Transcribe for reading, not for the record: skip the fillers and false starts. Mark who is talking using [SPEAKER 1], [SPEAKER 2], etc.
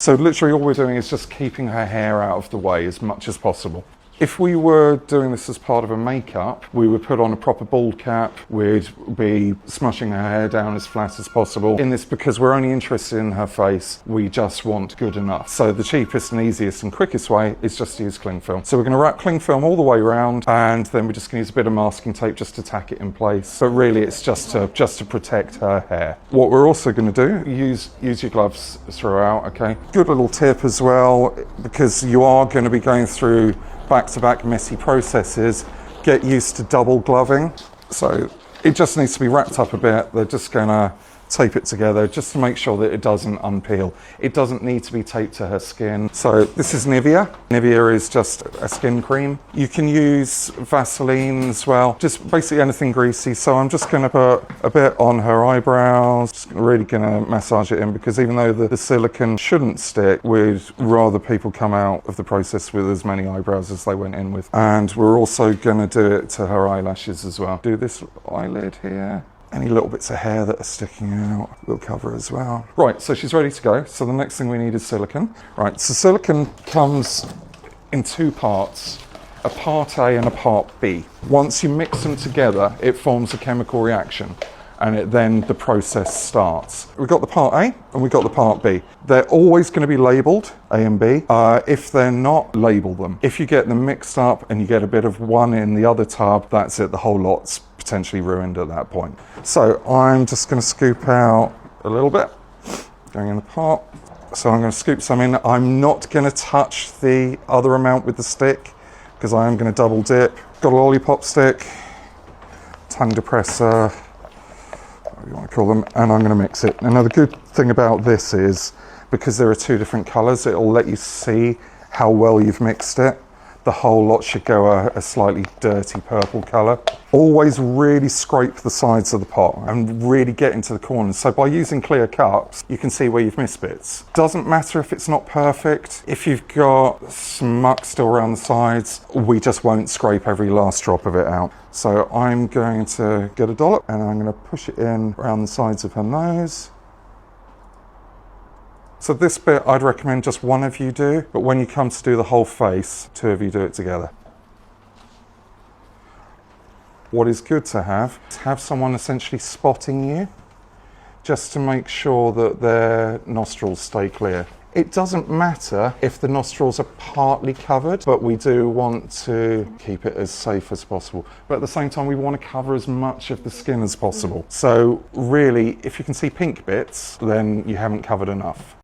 [SPEAKER 1] So literally all we're doing is just keeping her hair out of the way as much as possible. If we were doing this as part of a makeup, we would put on a proper bald cap, we'd be smushing her hair down as flat as possible. In this, because we're only interested in her face, we just want good enough. So the cheapest and easiest and quickest way is just to use cling film. So we're going to wrap cling film all the way around, and then we're just going to use a bit of masking tape just to tack it in place. But really it's just to protect her hair. What we're also going to do, use your gloves throughout, okay? Good little tip as well, because you are going to be going through back-to-back messy processes, get used to double gloving. So it just needs to be wrapped up a bit. They're just gonna tape it together just to make sure that it doesn't unpeel. It doesn't need to be taped to her skin. So this is Nivea. Nivea is just a skin cream. You can use Vaseline as well, just basically anything greasy. So I'm just gonna put a bit on her eyebrows, just really gonna massage it in, because even though the silicone shouldn't stick, we'd rather people come out of the process with as many eyebrows as they went in with. And we're also gonna do it to her eyelashes as well. Do this eyelid here. Any little bits of hair that are sticking out, we'll cover as well. Right, so she's ready to go. So the next thing we need is silicone. Right, so silicone comes in two parts, a part A and a part B. Once you mix them together, it forms a chemical reaction, and then the process starts. We've got the part A and we've got the part B. They're always going to be labelled, A and B. If they're not, label them. If you get them mixed up and you get a bit of one in the other tub, that's it, the whole lot's potentially ruined at that point. So I'm just going to scoop out a little bit, going in the pot. So I'm going to scoop some in. I'm not going to touch the other amount with the stick, because I am going to double dip. Got a lollipop stick, tongue depressor, whatever you want to call them, and I'm going to mix it. Now the good thing about this is, because there are two different colours, it'll let you see how well you've mixed it. The whole lot should go a slightly dirty purple colour. Always really scrape the sides of the pot and really get into the corners. So by using clear cups, you can see where you've missed bits. Doesn't matter if it's not perfect. If you've got some muck still around the sides, we just won't scrape every last drop of it out. So I'm going to get a dollop and I'm going to push it in around the sides of her nose. So this bit I'd recommend just one of you do, but when you come to do the whole face, two of you do it together. What is good to have someone essentially spotting you, just to make sure that their nostrils stay clear. It doesn't matter if the nostrils are partly covered, but we do want to keep it as safe as possible. But at the same time, we want to cover as much of the skin as possible. So really, if you can see pink bits, then you haven't covered enough.